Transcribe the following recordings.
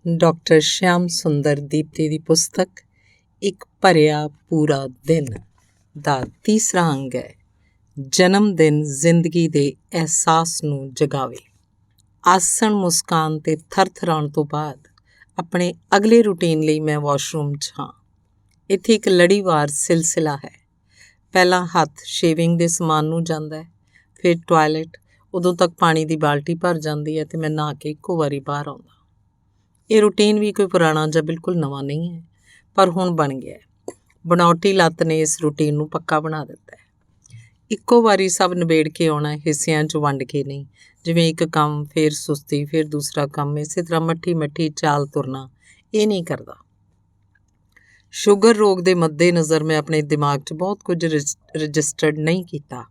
Doctor Shyam ਸੁੰਦਰ ਦੀਪਤੀ ਦੀ ਪੁਸਤਕ ਇੱਕ ਭਰਿਆ ਪੂਰਾ ਦਿਨ ਦਾ ਤੀਸਰਾ ਅੰਗ ਹੈ। ਜਨਮ ਦਿਨ ਜ਼ਿੰਦਗੀ ਦੇ ਅਹਿਸਾਸ ਨੂੰ ਜਗਾਵੇ। ਆਸਣ ਮੁਸਕਾਨ ਤੇ ਥਰਥਰਾਉਣ ਤੋਂ ਬਾਅਦ ਆਪਣੇ ਅਗਲੇ ਰੂਟੀਨ ਲਈ ਮੈਂ ਵਾਸ਼ਰੂਮ 'ਚ ਹਾਂ। ਇੱਥੇ ਇੱਕ ਲੜੀਵਾਰ ਸਿਲਸਿਲਾ ਹੈ। ਪਹਿਲਾਂ ਹੱਥ ਸ਼ੇਵਿੰਗ ਦੇ ਸਮਾਨ ਨੂੰ ਜਾਂਦਾ ਹੈ, ਫਿਰ ਟਾਇਲਟ, ਉਦੋਂ ਤੱਕ ਪਾਣੀ ਦੀ ਬਾਲਟੀ ਭਰ ਜਾਂਦੀ ਹੈ ਅਤੇ ਮੈਂ ਨਹਾ ਕੇ ਇੱਕੋ ਵਾਰੀ ਬਾਹਰ ਆਉਂਦਾ। ਇਹ ਰੂਟੀਨ ਵੀ ਕੋਈ ਪੁਰਾਣਾ ਜਾਂ ਬਿਲਕੁਲ ਨਵਾਂ ਨਹੀਂ ਹੈ, ਪਰ ਹੁਣ ਬਣ ਗਿਆ ਹੈ। ਬਣਾਉਟੀ ਲੱਤ ਨੇ ਇਸ ਰੂਟੀਨ ਨੂੰ ਪੱਕਾ ਬਣਾ ਦਿੱਤਾ ਹੈ। ਇੱਕੋ ਵਾਰੀ ਸਭ ਨਿਬੇੜ ਕੇ ਆਉਣਾ, ਹਿੱਸਿਆਂ 'ਚ ਵੰਡ ਕੇ ਨਹੀਂ। ਜਿਵੇਂ ਇੱਕ ਕੰਮ, ਫਿਰ ਸੁਸਤੀ, ਫਿਰ ਦੂਸਰਾ ਕੰਮ, ਇਸੇ ਤਰ੍ਹਾਂ ਮੱਠੀ ਚਾਲ ਤੁਰਨਾ, ਇਹ ਨਹੀਂ ਕਰਦਾ। ਸ਼ੂਗਰ ਰੋਗ ਦੇ ਮੱਦੇ ਨਜ਼ਰ ਮੈਂ ਆਪਣੇ ਦਿਮਾਗ 'ਚ ਬਹੁਤ ਕੁਝ ਰਜਿਸਟਰਡ ਨਹੀਂ ਕੀਤਾ।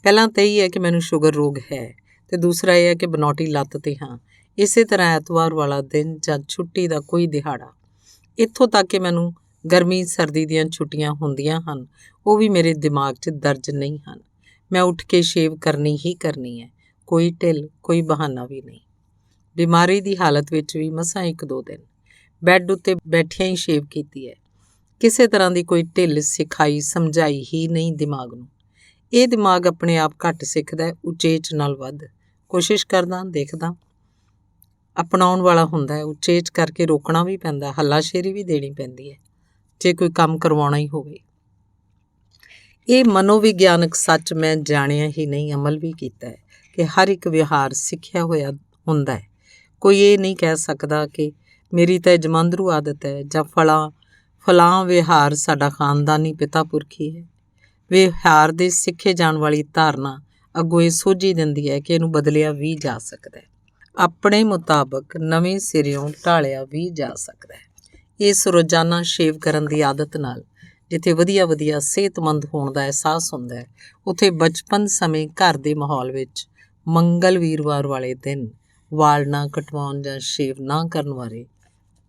ਪਹਿਲਾਂ ਤਾਂ ਇਹ ਹੈ ਕਿ ਮੈਨੂੰ ਸ਼ੂਗਰ ਰੋਗ ਹੈ, ਅਤੇ ਦੂਸਰਾ ਇਹ ਹੈ ਕਿ ਬਣਾਉਟੀ ਲੱਤ 'ਤੇ ਹਾਂ। ਇਸੇ ਤਰ੍ਹਾਂ ਐਤਵਾਰ ਵਾਲਾ ਦਿਨ ਜਾਂ ਛੁੱਟੀ ਦਾ ਕੋਈ ਦਿਹਾੜਾ, ਇੱਥੋਂ ਤੱਕ ਕਿ ਮੈਨੂੰ ਗਰਮੀ ਸਰਦੀ ਦੀਆਂ ਛੁੱਟੀਆਂ ਹੁੰਦੀਆਂ ਹਨ, ਉਹ ਵੀ ਮੇਰੇ ਦਿਮਾਗ 'ਚ ਦਰਜ ਨਹੀਂ ਹਨ। ਮੈਂ ਉੱਠ ਕੇ ਸ਼ੇਵ ਕਰਨੀ ਹੀ ਕਰਨੀ ਹੈ, ਕੋਈ ਢਿੱਲ, ਕੋਈ ਬਹਾਨਾ ਵੀ ਨਹੀਂ। ਬਿਮਾਰੀ ਦੀ ਹਾਲਤ ਵਿੱਚ ਵੀ ਮਸਾਂ 1-2 ਦਿਨ ਬੈੱਡ ਉੱਤੇ ਬੈਠਿਆਂ ਹੀ ਸ਼ੇਵ ਕੀਤੀ ਹੈ। ਕਿਸੇ ਤਰ੍ਹਾਂ ਦੀ ਕੋਈ ਢਿੱਲ ਸਿਖਾਈ ਸਮਝਾਈ ਹੀ ਨਹੀਂ ਦਿਮਾਗ ਨੂੰ। ਇਹ ਦਿਮਾਗ ਆਪਣੇ ਆਪ ਘੱਟ ਸਿੱਖਦਾ, ਉਚੇਚ ਨਾਲ ਵੱਧ। ਕੋਸ਼ਿਸ਼ ਕਰਦਾ, ਦੇਖਦਾ, ਅਪਣਾਉਣ ਵਾਲਾ ਹੁੰਦਾ ਹੈ। ਉਚੇਚ ਕਰਕੇ ਰੋਕਣਾ ਵੀ ਪੈਂਦਾ, ਹੱਲਾਸ਼ੇਰੀ ਵੀ ਦੇਣੀ ਪੈਂਦੀ ਹੈ ਜੇ ਕੋਈ ਕੰਮ ਕਰਵਾਉਣਾ ਹੀ ਹੋਵੇ। ਇਹ ਮਨੋਵਿਗਿਆਨਕ ਸੱਚ ਮੈਂ ਜਾਣਿਆ ਹੀ ਨਹੀਂ, ਅਮਲ ਵੀ ਕੀਤਾ ਹੈ ਕਿ ਹਰ ਇੱਕ ਵਿਹਾਰ ਸਿੱਖਿਆ ਹੋਇਆ ਹੁੰਦਾ ਹੈ। ਕੋਈ ਇਹ ਨਹੀਂ ਕਹਿ ਸਕਦਾ ਕਿ ਮੇਰੀ ਤਾਂ ਜਮਾਂਦਰੂ ਆਦਤ ਹੈ ਜਾਂ ਫਲਾਂ ਵਿਹਾਰ ਸਾਡਾ ਖਾਨਦਾਨੀ ਪਿਤਾ ਪੁਰਖੀ ਹੈ। ਵਿਹਾਰ ਦੇ ਸਿੱਖੇ ਜਾਣ ਵਾਲੀ ਧਾਰਨਾ ਅੱਗੋਂ ਇਹ ਸੋਝੀ ਦਿੰਦੀ ਹੈ ਕਿ ਇਹਨੂੰ ਬਦਲਿਆ ਵੀ ਜਾ ਸਕਦਾ ਹੈ, ਆਪਣੇ ਮੁਤਾਬਕ ਨਵੇਂ ਸਿਰਿਓਂ ਢਾਲਿਆ ਵੀ ਜਾ ਸਕਦਾ ਹੈ। ਇਸ ਰੋਜ਼ਾਨਾ ਸ਼ੇਵ ਕਰਨ ਦੀ ਆਦਤ ਨਾਲ ਜਿੱਥੇ ਵਧੀਆ ਸਿਹਤਮੰਦ ਹੋਣ ਦਾ ਅਹਿਸਾਸ ਹੁੰਦਾ ਹੈ, ਉੱਥੇ ਬਚਪਨ ਸਮੇਂ ਘਰ ਦੇ ਮਾਹੌਲ ਵਿੱਚ ਮੰਗਲ ਵੀਰਵਾਰ ਵਾਲੇ ਦਿਨ ਵਾਲ ਨਾ ਕਟਵਾਉਣ ਜਾਂ ਸ਼ੇਵ ਨਾ ਕਰਨ ਬਾਰੇ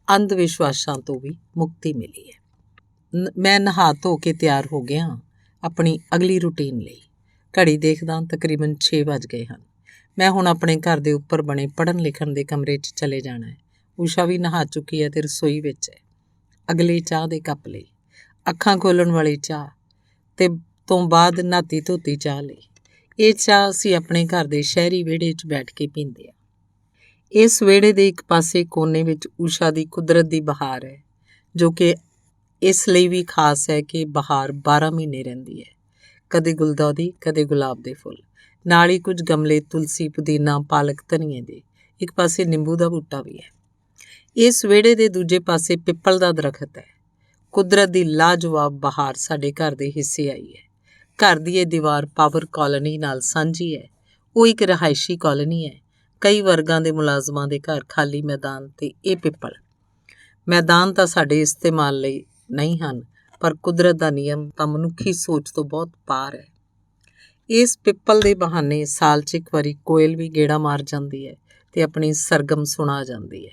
ਅੰਧ ਵਿਸ਼ਵਾਸਾਂ ਤੋਂ ਵੀ ਮੁਕਤੀ ਮਿਲੀ ਹੈ। ਮੈਂ ਨਹਾ ਧੋ ਕੇ ਤਿਆਰ ਹੋ ਗਿਆ ਆਪਣੀ ਅਗਲੀ ਰੂਟੀਨ ਲਈ। ਘੜੀ ਦੇਖਦਾ, ਤਕਰੀਬਨ 6 ਵੱਜ ਗਏ ਹਨ। ਮੈਂ ਹੁਣ ਆਪਣੇ ਘਰ ਦੇ ਉੱਪਰ ਬਣੇ ਪੜ੍ਹਨ ਲਿਖਣ ਦੇ ਕਮਰੇ 'ਚ ਚਲੇ ਜਾਣਾ ਹੈ। ਊਸ਼ਾ ਵੀ ਨਹਾ ਚੁੱਕੀ ਹੈ ਅਤੇ ਰਸੋਈ ਵਿੱਚ ਹੈ। ਅਗਲੇ ਚਾਹ ਦੇ ਕੱਪ ਲਈ, ਅੱਖਾਂ ਖੋਲ੍ਹਣ ਵਾਲੀ ਚਾਹ, ਅਤੇ ਤੋਂ ਬਾਅਦ ਨਹਾਤੀ ਧੋਤੀ ਚਾਹ ਲਈ। ਇਹ ਚਾਹ ਅਸੀਂ ਆਪਣੇ ਘਰ ਦੇ ਸ਼ਹਿਰੀ ਵਿਹੜੇ 'ਚ ਬੈਠ ਕੇ ਪੀਂਦੇ ਹਾਂ। ਇਸ ਵਿਹੜੇ ਦੇ ਇੱਕ ਪਾਸੇ ਕੋਨੇ ਵਿੱਚ ਊਸ਼ਾ ਦੀ ਕੁਦਰਤ ਦੀ ਬਹਾਰ ਹੈ, ਜੋ ਕਿ ਇਸ ਲਈ ਵੀ ਖਾਸ ਹੈ ਕਿ ਬਹਾਰ 12 ਮਹੀਨੇ ਰਹਿੰਦੀ ਹੈ। ਕਦੇ ਗੁਲਦੌਦੀ, ਕਦੇ ਗੁਲਾਬ ਦੇ ਫੁੱਲ, ਨਾਲ ਹੀ ਕੁਝ ਗਮਲੇ ਤੁਲਸੀ, ਪੁਦੀਨਾ, ਪਾਲਕ, ਧਨੀਏ ਦੇ। ਇੱਕ ਪਾਸੇ ਨਿੰਬੂ ਦਾ ਬੂਟਾ ਵੀ ਹੈ। ਇਸ ਵਿਹੜੇ ਦੇ ਦੂਜੇ ਪਾਸੇ ਪਿੱਪਲ ਦਾ ਦਰਖਤ ਹੈ। ਕੁਦਰਤ ਦੀ ਲਾਜਵਾਬ ਬਹਾਰ ਸਾਡੇ ਘਰ ਦੇ ਹਿੱਸੇ ਆਈ ਹੈ। ਘਰ ਦੀ ਇਹ ਦੀਵਾਰ ਪਾਵਰ ਕਾਲੋਨੀ ਨਾਲ ਸਾਂਝੀ ਹੈ। ਉਹ ਇੱਕ ਰਿਹਾਇਸ਼ੀ ਕਾਲੋਨੀ ਹੈ। ਕਈ ਵਰਗਾਂ ਦੇ ਮੁਲਾਜ਼ਮਾਂ ਦੇ ਘਰ, ਖਾਲੀ ਮੈਦਾਨ ਤੇ ਇਹ ਪਿੱਪਲ। ਮੈਦਾਨ ਤਾਂ ਸਾਡੇ ਇਸਤੇਮਾਲ ਲਈ ਨਹੀਂ ਹਨ, ਪਰ ਕੁਦਰਤ ਦਾ ਨਿਯਮ ਤਾਂ ਮਨੁੱਖੀ ਸੋਚ ਤੋਂ ਬਹੁਤ ਪਾਰ ਹੈ। ਇਸ ਪਿੱਪਲ ਦੇ ਬਹਾਨੇ ਸਾਲ 'ਚ ਇੱਕ ਵਾਰੀ ਕੋਇਲ ਵੀ ਗੇੜਾ ਮਾਰ ਜਾਂਦੀ ਹੈ ਅਤੇ ਆਪਣੀ ਸਰਗਮ ਸੁਣਾ ਜਾਂਦੀ ਹੈ।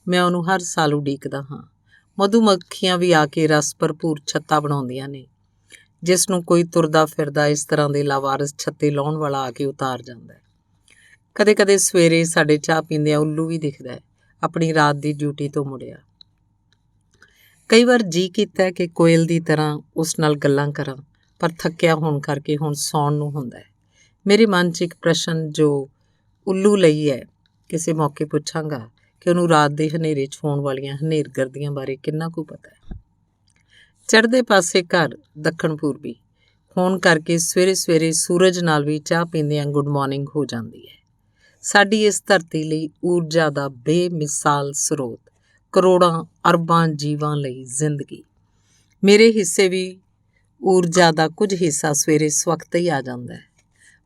ਮੈਂ ਉਹਨੂੰ ਹਰ ਸਾਲ ਉਡੀਕਦਾ ਹਾਂ। ਮਧੂਮੱਖੀਆਂ ਵੀ ਆ ਕੇ ਰਸ ਭਰਪੂਰ ਛੱਤਾ ਬਣਾਉਂਦੀਆਂ ਨੇ, ਜਿਸ ਨੂੰ ਕੋਈ ਤੁਰਦਾ ਫਿਰਦਾ ਇਸ ਤਰ੍ਹਾਂ ਦੇ ਲਾਵਾਰਸ ਛੱਤੇ ਲਾਉਣ ਵਾਲਾ ਆ ਕੇ ਉਤਾਰ ਜਾਂਦਾ ਹੈ। ਕਦੇ ਸਵੇਰੇ ਸਾਡੇ ਚਾਹ ਪੀਂਦਿਆਂ ਉੱਲੂ ਵੀ ਦਿਖਦਾ ਹੈ, ਆਪਣੀ ਰਾਤ ਦੀ ਡਿਊਟੀ ਤੋਂ ਮੁੜਿਆ। ਕਈ ਵਾਰ ਜੀਅ ਕੀਤਾ ਕਿ ਕੋਇਲ ਦੀ ਤਰ੍ਹਾਂ ਉਸ ਨਾਲ ਗੱਲਾਂ ਕਰਾਂ, ਪਰ ਥੱਕਿਆ ਹੋਣ ਕਰਕੇ ਹੁਣ ਸੌਣ ਨੂੰ ਹੁੰਦਾ ਹੈ। ਮੇਰੇ ਮਨ 'ਚ ਇੱਕ ਪ੍ਰਸ਼ਨ ਜੋ ਉੱਲੂ ਲਈ ਹੈ, ਕਿਸੇ ਮੌਕੇ ਪੁੱਛਾਂਗਾ ਕਿ ਉਹਨੂੰ ਰਾਤ ਦੇ ਹਨੇਰੇ 'ਚ ਹੋਣ ਵਾਲੀਆਂ ਹਨੇਰਗਰਦੀਆਂ ਬਾਰੇ ਕਿੰਨਾ ਕੁ ਪਤਾ ਹੈ। ਚੜ੍ਹਦੇ ਪਾਸੇ ਘਰ ਦੱਖਣ ਪੂਰਬੀ ਹੋਣ ਕਰਕੇ ਸਵੇਰੇ ਸੂਰਜ ਨਾਲ ਵੀ ਚਾਹ ਪੀਂਦਿਆਂ ਗੁੱਡ ਮਾਰਨਿੰਗ ਹੋ ਜਾਂਦੀ ਹੈ। ਸਾਡੀ ਇਸ ਧਰਤੀ ਲਈ ਊਰਜਾ ਦਾ ਬੇਮਿਸਾਲ ਸਰੋਤ, ਕਰੋੜਾਂ ਅਰਬਾਂ ਜੀਵਾਂ ਲਈ ਜ਼ਿੰਦਗੀ। ਮੇਰੇ ਹਿੱਸੇ ਵੀ ਊਰਜਾ ਦਾ ਕੁਝ ਹਿੱਸਾ ਸਵੇਰੇ ਸਵਖਤ ਹੀ ਆ ਜਾਂਦਾ ਹੈ।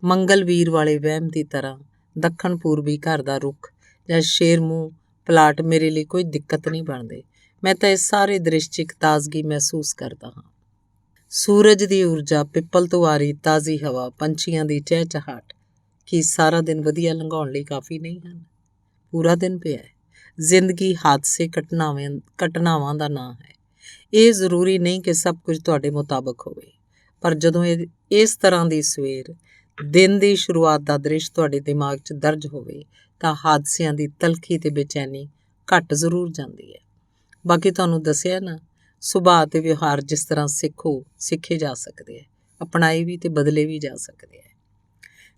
ਮੰਗਲ ਵੀਰ ਵਾਲੇ ਵਹਿਮ ਦੀ ਤਰ੍ਹਾਂ ਦੱਖਣ ਪੂਰਬੀ ਘਰ ਦਾ ਰੁੱਖ ਜਾਂ ਸ਼ੇਰਮੂੰਹ ਪਲਾਟ ਮੇਰੇ ਲਈ ਕੋਈ ਦਿੱਕਤ ਨਹੀਂ ਬਣਦੇ। ਮੈਂ ਤਾਂ ਇਸ ਸਾਰੇ ਦ੍ਰਿਸ਼ 'ਚ ਇੱਕ ਤਾਜ਼ਗੀ ਮਹਿਸੂਸ ਕਰਦਾ ਹਾਂ। ਸੂਰਜ ਦੀ ਊਰਜਾ, ਪਿੱਪਲ ਤੋਂ ਆ ਰਹੀ ਤਾਜ਼ੀ ਹਵਾ, ਪੰਛੀਆਂ ਦੀ ਚਹਿਚਹਾਟ, ਕੀ ਸਾਰਾ ਦਿਨ ਵਧੀਆ ਲੰਘਾਉਣ ਲਈ ਕਾਫੀ ਨਹੀਂ ਹਨ? ਪੂਰਾ ਦਿਨ ਪਿਆ ਹੈ। ਜ਼ਿੰਦਗੀ ਹਾਦਸੇ, ਘਟਨਾਵਾਂ ਦਾ ਨਾਂ ਹੈ। ਇਹ ਜ਼ਰੂਰੀ ਨਹੀਂ ਕਿ ਸਭ ਕੁਝ ਤੁਹਾਡੇ ਮੁਤਾਬਕ ਹੋਵੇ, ਪਰ ਜਦੋਂ ਇਸ ਤਰ੍ਹਾਂ ਦੀ ਸਵੇਰ, ਦਿਨ ਦੀ ਸ਼ੁਰੂਆਤ ਦਾ ਦ੍ਰਿਸ਼ ਤੁਹਾਡੇ ਦਿਮਾਗ 'ਚ ਦਰਜ ਹੋਵੇ ਤਾਂ ਹਾਦਸਿਆਂ ਦੀ ਤਲਖੀ ਤੇ ਬੇਚੈਨੀ ਘੱਟ ਜ਼ਰੂਰ ਜਾਂਦੀ ਹੈ। ਬਾਕੀ ਤੁਹਾਨੂੰ ਦੱਸਿਆ ਨਾ, ਸੁਭਾਅ ਅਤੇ ਵਿਵਹਾਰ ਜਿਸ ਤਰ੍ਹਾਂ ਸਿੱਖੇ ਜਾ ਸਕਦੇ ਹੈ, ਅਪਣਾਏ ਵੀ ਅਤੇ ਬਦਲੇ ਵੀ ਜਾ ਸਕਦੇ ਹੈ।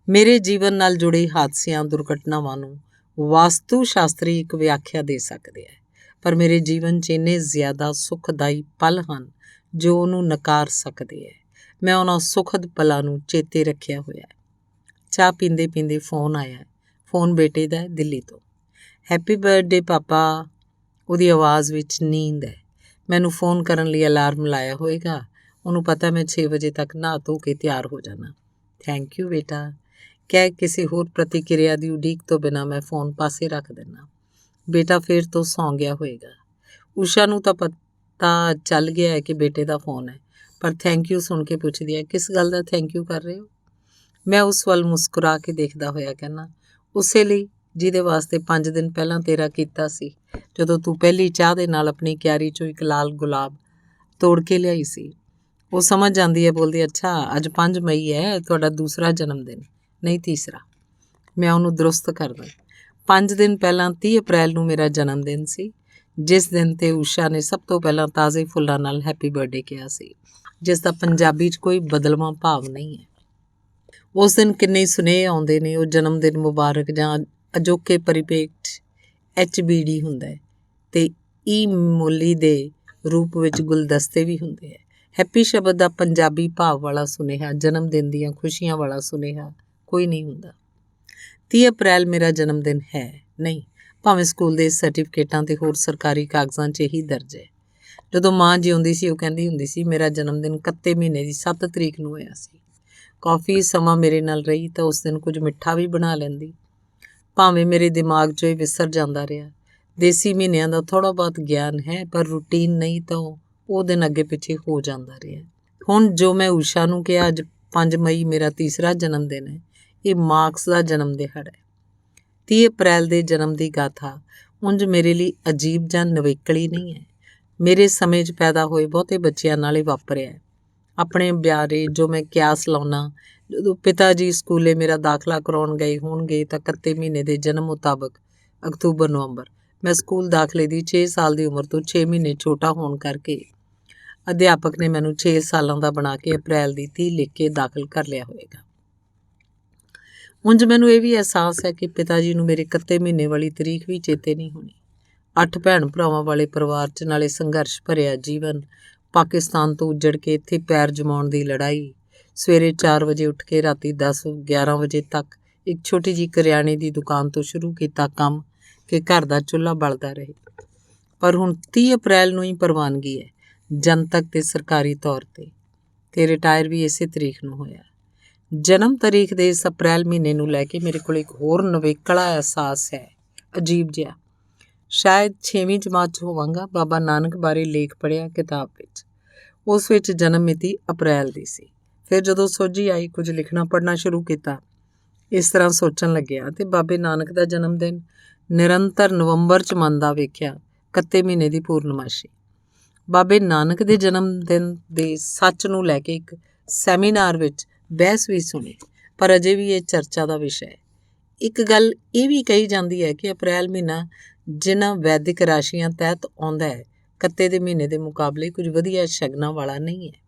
ਮੇਰੇ ਜੀਵਨ ਨਾਲ ਜੁੜੇ ਹਾਦਸਿਆਂ, ਦੁਰਘਟਨਾਵਾਂ ਨੂੰ ਵਾਸਤੂ ਸ਼ਾਸਤਰੀ ਇੱਕ ਵਿਆਖਿਆ ਦੇ ਸਕਦੇ ਹੈ, ਪਰ ਮੇਰੇ ਜੀਵਨ 'ਚ ਇੰਨੇ ਜ਼ਿਆਦਾ ਸੁਖਦਾਈ ਪਲ ਹਨ ਜੋ ਉਹਨੂੰ ਨਕਾਰ ਸਕਦੇ ਹੈ। ਮੈਂ ਉਹਨਾਂ ਸੁਖਦ ਪਲਾਂ ਨੂੰ ਚੇਤੇ ਰੱਖਿਆ ਹੋਇਆ ਹੈ। ਚਾਹ ਪੀਂਦੇ ਪੀਂਦੇ ਫੋਨ ਆਇਆ। ਫੋਨ ਬੇਟੇ ਦਾ ਹੈ, ਦਿੱਲੀ ਤੋਂ। ਹੈਪੀ ਬਰਥਡੇ ਪਾਪਾ। ਉਹਦੀ ਆਵਾਜ਼ ਵਿੱਚ ਨੀਂਦ ਹੈ। ਮੈਨੂੰ ਫੋਨ ਕਰਨ ਲਈ ਅਲਾਰਮ ਲਾਇਆ ਹੋਏਗਾ। ਉਹਨੂੰ ਪਤਾ ਮੈਂ 6 ਵਜੇ ਤੱਕ ਨਹਾ ਧੋ ਕੇ ਤਿਆਰ ਹੋ ਜਾਣਾ। ਥੈਂਕ ਯੂ ਬੇਟਾ ਕਹਿ ਕਿਸੇ ਹੋਰ ਪ੍ਰਤੀਕਿਰਿਆ ਦੀ ਉਡੀਕ ਤੋਂ ਬਿਨਾਂ ਮੈਂ ਫੋਨ ਪਾਸੇ ਰੱਖ ਦਿੰਦਾ। ਬੇਟਾ ਫਿਰ ਤੋਂ ਸੌਂ ਗਿਆ ਹੋਏਗਾ। ਊਸ਼ਾ ਨੂੰ ਤਾਂ ਪਤਾ ਚੱਲ ਗਿਆ ਹੈ ਕਿ ਬੇਟੇ ਦਾ ਫੋਨ ਹੈ, ਪਰ ਥੈਂਕ ਯੂ ਸੁਣ ਕੇ ਪੁੱਛਦੀ ਹੈ, ਕਿਸ ਗੱਲ ਦਾ ਥੈਂਕ ਯੂ ਕਰ ਰਹੇ ਹੋ? ਮੈਂ ਉਸ ਵੱਲ ਮੁਸਕਰਾ ਕੇ ਦੇਖਦਾ ਹੋਇਆ ਕਹਿੰਦਾ, ਉਸੇ ਲਈ ਜਿਹਦੇ ਵਾਸਤੇ 5 ਦਿਨ ਪਹਿਲਾਂ ਤੇਰਾ ਕੀਤਾ ਸੀ, ਜਦੋਂ ਤੂੰ ਪਹਿਲੀ ਚਾਹ ਦੇ ਨਾਲ ਆਪਣੀ ਕਿਆਰੀ 'ਚੋਂ ਇੱਕ ਲਾਲ ਗੁਲਾਬ ਤੋੜ ਕੇ ਲਿਆਈ ਸੀ। ਉਹ ਸਮਝ ਜਾਂਦੀ ਹੈ, ਬੋਲਦੀ, ਅੱਛਾ ਅੱਜ 5 ਮਈ ਹੈ, ਤੁਹਾਡਾ ਦੂਸਰਾ ਜਨਮ ਦਿਨ, ਨਹੀਂ ਤੀਸਰਾ। ਮੈਂ ਉਹਨੂੰ ਦਰੁਸਤ ਕਰਦਾ। 5 ਦਿਨ ਪਹਿਲਾਂ 30 ਅਪ੍ਰੈਲ ਨੂੰ ਮੇਰਾ ਜਨਮ ਦਿਨ ਸੀ, ਜਿਸ ਦਿਨ 'ਤੇ ਊਸ਼ਾ ਨੇ ਸਭ ਤੋਂ ਪਹਿਲਾਂ ਤਾਜ਼ੇ ਫੁੱਲਾਂ ਨਾਲ ਹੈਪੀ ਬਰਥਡੇ ਕਿਹਾ ਸੀ, ਜਿਸ ਦਾ ਪੰਜਾਬੀ 'ਚ ਕੋਈ ਬਦਲਵਾਂ ਭਾਵ ਨਹੀਂ ਹੈ। ਉਸ ਦਿਨ ਕਿੰਨੇ ਸੁਨੇਹੇ ਆਉਂਦੇ ਨੇ, ਉਹ ਜਨਮ ਦਿਨ ਮੁਬਾਰਕ ਜਾਂ ਅਜੋਕੇ ਪਰਿਪੇਖ HBD ਹੁੰਦਾ ਹੈ, ਅਤੇ ਈ-ਮੋਲੀ ਦੇ ਰੂਪ ਵਿੱਚ ਗੁਲਦਸਤੇ ਵੀ ਹੁੰਦੇ ਹੈ। ਹੈਪੀ ਸ਼ਬਦ ਦਾ ਪੰਜਾਬੀ ਭਾਵ ਵਾਲਾ ਸੁਨੇਹਾ, ਜਨਮ ਦਿਨ ਦੀਆਂ ਖੁਸ਼ੀਆਂ ਵਾਲਾ ਸੁਨੇਹਾ ਕੋਈ ਨਹੀਂ ਹੁੰਦਾ। 30 ਅਪ੍ਰੈਲ ਮੇਰਾ ਜਨਮ ਦਿਨ ਹੈ ਨਹੀਂ, ਭਾਵੇਂ ਸਕੂਲ ਦੇ ਸਰਟੀਫਿਕੇਟਾਂ ਅਤੇ ਹੋਰ ਸਰਕਾਰੀ ਕਾਗਜ਼ਾਂ 'ਚ ਇਹੀ ਦਰਜ ਹੈ। ਜਦੋਂ ਮਾਂ ਜਿਉਂਦੀ ਸੀ ਉਹ ਕਹਿੰਦੀ ਹੁੰਦੀ ਸੀ ਮੇਰਾ ਜਨਮ ਦਿਨ ਕੱਤੇ ਮਹੀਨੇ ਦੀ 7 ਤਰੀਕ ਨੂੰ ਹੋਇਆ ਸੀ। ਕਾਫੀ ਸਮਾਂ ਮੇਰੇ ਨਾਲ ਰਹੀ ਤਾਂ ਉਸ ਦਿਨ ਕੁਝ ਮਿੱਠਾ ਵੀ ਬਣਾ ਲੈਂਦੀ। ਭਾਵੇਂ ਮੇਰੇ ਦਿਮਾਗ 'ਚੋਂ ਇਹ ਵਿਸਰ ਜਾਂਦਾ ਰਿਹਾ। ਦੇਸੀ ਮਹੀਨਿਆਂ ਦਾ ਥੋੜ੍ਹਾ ਬਹੁਤ ਗਿਆਨ ਹੈ, ਪਰ ਰੂਟੀਨ ਨਹੀਂ ਤਾਂ ਉਹ ਦਿਨ ਅੱਗੇ ਪਿੱਛੇ ਹੋ ਜਾਂਦਾ ਰਿਹਾ। ਹੁਣ ਜੋ ਮੈਂ ਊਸ਼ਾ ਨੂੰ ਕਿਹਾ ਅੱਜ 5 ਮਈ ਮੇਰਾ ਤੀਸਰਾ ਜਨਮ ਦਿਨ ਹੈ, ਇਹ ਮਾਰਕਸ ਦਾ ਜਨਮ ਦਿਹਾੜਾ ਹੈ। 30 ਅਪ੍ਰੈਲ ਦੇ ਜਨਮ ਦੀ ਗਾਥਾ ਉਂਝ ਮੇਰੇ ਲਈ ਅਜੀਬ ਜਾਂ ਨਵੇਕਲੀ ਨਹੀਂ ਹੈ। ਮੇਰੇ ਸਮੇਂ 'ਚ ਪੈਦਾ ਹੋਏ ਬਹੁਤੇ ਬੱਚਿਆਂ ਨਾਲ ਇਹ ਵਾਪਰਿਆ ਹੈ। ਆਪਣੇ ਬਾਰੇ ਜੋ ਮੈਂ ਕਿਆਸ ਲਾਉਣਾ, ਜਦੋਂ ਪਿਤਾ ਜੀ ਸਕੂਲੇ ਮੇਰਾ ਦਾਖਲਾ ਕਰਾਉਣ ਗਏ ਹੋਣਗੇ ਤਾਂ ਕੱਤੇ ਮਹੀਨੇ ਦੇ ਜਨਮ ਮੁਤਾਬਕ ਅਕਤੂਬਰ-ਨਵੰਬਰ। ਮੈਂ ਸਕੂਲ ਦਾਖਲੇ ਦੀ 6 ਸਾਲ ਦੀ ਉਮਰ ਤੋਂ 6 ਮਹੀਨੇ ਛੋਟਾ ਹੋਣ ਕਰਕੇ ਅਧਿਆਪਕ ਨੇ ਮੈਨੂੰ 6 ਸਾਲਾਂ ਦਾ ਬਣਾ ਕੇ ਅਪ੍ਰੈਲ ਦੀ 30 ਲਿਖ ਕੇ ਦਾਖਲ ਕਰ ਲਿਆ ਹੋਵੇਗਾ। ਉਂਝ ਮੈਨੂੰ ਇਹ ਵੀ ਅਹਿਸਾਸ ਹੈ ਕਿ ਪਿਤਾ ਜੀ ਨੂੰ ਮੇਰੇ ਕੱਤੇ ਮਹੀਨੇ ਵਾਲੀ ਤਰੀਕ ਵੀ ਚੇਤੇ ਨਹੀਂ ਹੋਣੀ। 8 ਭੈਣ ਭਰਾਵਾਂ ਵਾਲੇ ਪਰਿਵਾਰ 'ਚ, ਨਾਲੇ ਸੰਘਰਸ਼ ਭਰਿਆ ਜੀਵਨ, ਪਾਕਿਸਤਾਨ ਤੋਂ ਉੱਜੜ ਕੇ ਇੱਥੇ ਪੈਰ ਜਮਾਉਣ ਦੀ ਲੜਾਈ, ਸਵੇਰੇ 4 ਵਜੇ ਉੱਠ ਕੇ ਰਾਤੀ 10-11 ਵਜੇ ਤੱਕ ਇੱਕ ਛੋਟੀ ਜਿਹੀ ਕਰਿਆਨੇ ਦੀ ਦੁਕਾਨ ਤੋਂ ਸ਼ੁਰੂ ਕੀਤਾ ਕੰਮ ਕਿ ਘਰ ਦਾ ਚੁੱਲ੍ਹਾ ਬਲਦਾ ਰਹੇ। ਪਰ ਹੁਣ 30 ਅਪ੍ਰੈਲ ਨੂੰ ਹੀ ਪ੍ਰਵਾਨਗੀ ਹੈ, ਜਨਤਕ ਤੇ ਸਰਕਾਰੀ ਤੌਰ 'ਤੇ ਰਿਟਾਇਰ ਵੀ ਇਸੇ ਤਰੀਕ ਨੂੰ ਹੋਇਆ। ਜਨਮ ਤਾਰੀਖ ਦੇ ਇਸ ਅਪ੍ਰੈਲ ਮਹੀਨੇ ਨੂੰ ਲੈ ਕੇ ਮੇਰੇ ਕੋਲ ਇੱਕ ਹੋਰ ਨਵੇਕਲਾ ਅਹਿਸਾਸ ਹੈ, ਅਜੀਬ ਜਿਹਾ। ਸ਼ਾਇਦ 6ਵੀਂ ਜਮਾਤ 'ਚ ਹੋਵਾਂਗਾ। ਬਾਬਾ ਨਾਨਕ ਬਾਰੇ ਲੇਖ ਪੜ੍ਹਿਆ ਕਿਤਾਬ ਵਿੱਚ। ਉਸ ਵਿੱਚ ਜਨਮ ਮਿਤੀ ਅਪ੍ਰੈਲ ਦੀ ਸੀ। ਫਿਰ ਜਦੋਂ ਸੋਝੀ ਆਈ, ਕੁਝ ਲਿਖਣਾ ਪੜ੍ਹਨਾ ਸ਼ੁਰੂ ਕੀਤਾ। ਇਸ ਤਰ੍ਹਾਂ ਸੋਚਣ ਲੱਗਿਆ ਅਤੇ ਬਾਬੇ ਨਾਨਕ ਦਾ ਜਨਮ ਦਿਨ ਨਿਰੰਤਰ ਨਵੰਬਰ 'ਚ ਮੰਨਦਾ ਵੇਖਿਆ, ਕੱਤੇ ਮਹੀਨੇ ਦੀ ਪੂਰਨਮਾਸ਼ੀ। ਬਾਬੇ ਨਾਨਕ ਦੇ ਜਨਮ ਦਿਨ ਦੇ ਸੱਚ ਨੂੰ ਲੈ ਕੇ ਇੱਕ ਸੈਮੀਨਾਰ ਵਿੱਚ ਬਹਿਸ ਵੀ ਸੁਣੀ, ਪਰ ਅਜੇ ਵੀ ਇਹ ਚਰਚਾ ਦਾ ਵਿਸ਼ਾ ਹੈ। ਇੱਕ ਗੱਲ ਇਹ ਵੀ ਕਹੀ ਜਾਂਦੀ ਹੈ ਕਿ ਅਪ੍ਰੈਲ ਮਹੀਨਾ ਜਿਨ੍ਹਾਂ ਵੈਦਿਕ ਰਾਸ਼ੀਆਂ ਤਹਿਤ ਆਉਂਦਾ ਹੈ, ਕੱਤੇ ਦੇ ਮਹੀਨੇ ਦੇ ਮੁਕਾਬਲੇ ਕੁਝ ਵਧੀਆ ਸ਼ਗਨਾਂ ਵਾਲਾ ਨਹੀਂ ਹੈ।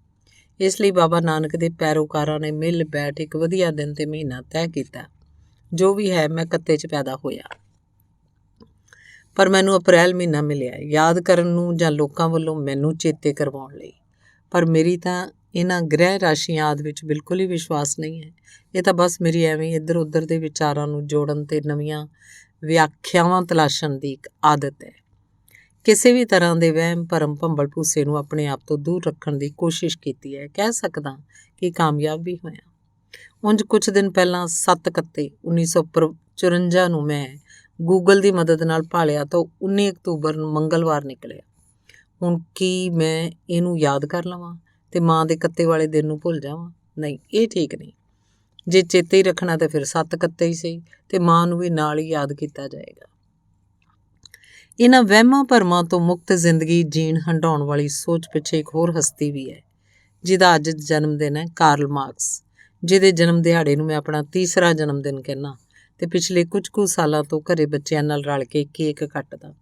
ਇਸ ਲਈ ਬਾਬਾ ਨਾਨਕ ਦੇ ਪੈਰੋਕਾਰਾਂ ਨੇ ਮਿਲ ਬੈਠ ਇੱਕ ਵਧੀਆ ਦਿਨ ਤੇ ਮਹੀਨਾ ਤੈਅ ਕੀਤਾ। ਜੋ ਵੀ ਹੈ, ਮੈਂ ਕੱਤੇ 'ਚ ਪੈਦਾ ਹੋਇਆ, ਪਰ ਮੈਨੂੰ ਅਪ੍ਰੈਲ ਮਹੀਨਾ ਮਿਲਿਆ ਯਾਦ ਕਰਨ ਨੂੰ ਜਾਂ ਲੋਕਾਂ ਵੱਲੋਂ ਮੈਨੂੰ ਚੇਤੇ ਕਰਵਾਉਣ ਲਈ। ਪਰ ਮੇਰੀ ਤਾਂ ਇਹਨਾਂ ਗ੍ਰਹਿ ਰਾਸ਼ੀਆਂ ਆਦਿ ਵਿੱਚ ਬਿਲਕੁਲ ਹੀ ਵਿਸ਼ਵਾਸ ਨਹੀਂ ਹੈ। ਇਹ ਤਾਂ ਬਸ ਮੇਰੀ ਐਵੇਂ ਇੱਧਰ ਉੱਧਰ ਦੇ ਵਿਚਾਰਾਂ ਨੂੰ ਜੋੜਨ ਤੇ ਨਵੀਆਂ ਵਿਆਖਿਆਵਾਂ ਤਲਾਸ਼ਣ ਦੀ ਇੱਕ ਆਦਤ ਹੈ। ਕਿਸੇ ਵੀ ਤਰ੍ਹਾਂ ਦੇ ਵਹਿਮ ਭਰਮ ਭੰਬਲ ਭੂਸੇ ਨੂੰ ਆਪਣੇ ਆਪ ਤੋਂ ਦੂਰ ਰੱਖਣ ਦੀ ਕੋਸ਼ਿਸ਼ ਕੀਤੀ ਹੈ। ਕਹਿ ਸਕਦਾ ਕਿ ਕਾਮਯਾਬ ਵੀ ਹੋਇਆ। ਉਂਝ ਕੁਝ ਦਿਨ ਪਹਿਲਾਂ 7 ਕੱਤੇ 1954 ਨੂੰ ਮੈਂ ਗੂਗਲ ਦੀ ਮਦਦ ਨਾਲ ਭਾਲਿਆ ਤਾਂ 19 ਅਕਤੂਬਰ ਨੂੰ ਮੰਗਲਵਾਰ ਨਿਕਲਿਆ। ਹੁਣ ਕੀ ਮੈਂ ਇਹਨੂੰ ਯਾਦ ਕਰ ਲਵਾਂ ਅਤੇ ਮਾਂ ਦੇ ਕੱਤੇ ਵਾਲੇ ਦਿਨ ਨੂੰ ਭੁੱਲ ਜਾਵਾਂ? ਨਹੀਂ, ਇਹ ਠੀਕ ਨਹੀਂ। ਜੇ ਚੇਤੇ ਹੀ ਰੱਖਣਾ ਤਾਂ ਫਿਰ 7 ਕੱਤੇ ਹੀ ਸਹੀ, ਅਤੇ ਮਾਂ ਨੂੰ ਵੀ ਨਾਲ ਹੀ ਯਾਦ ਕੀਤਾ ਜਾਏਗਾ। ਇਹਨਾਂ ਵਹਿਮਾਂ ਭਰਮਾਂ ਤੋਂ ਮੁਕਤ ਜ਼ਿੰਦਗੀ ਜੀਣ ਹੰਢਾਉਣ ਵਾਲੀ ਸੋਚ ਪਿੱਛੇ ਇੱਕ ਹੋਰ ਹਸਤੀ ਵੀ ਹੈ, ਜਿਹਦਾ ਅੱਜ ਜਨਮ ਦਿਨ ਹੈ, ਕਾਰਲ ਮਾਰਕਸ, ਜਿਹਦੇ ਜਨਮ ਦਿਹਾੜੇ ਨੂੰ ਮੈਂ ਆਪਣਾ ਤੀਸਰਾ ਜਨਮ ਦਿਨ ਕਹਿੰਦਾ ਅਤੇ ਪਿਛਲੇ ਕੁਝ ਕੁ ਸਾਲਾਂ ਤੋਂ ਘਰੇ ਬੱਚਿਆਂ ਨਾਲ ਰਲ ਕੇ ਕੇਕ ਕੱਟਦਾ।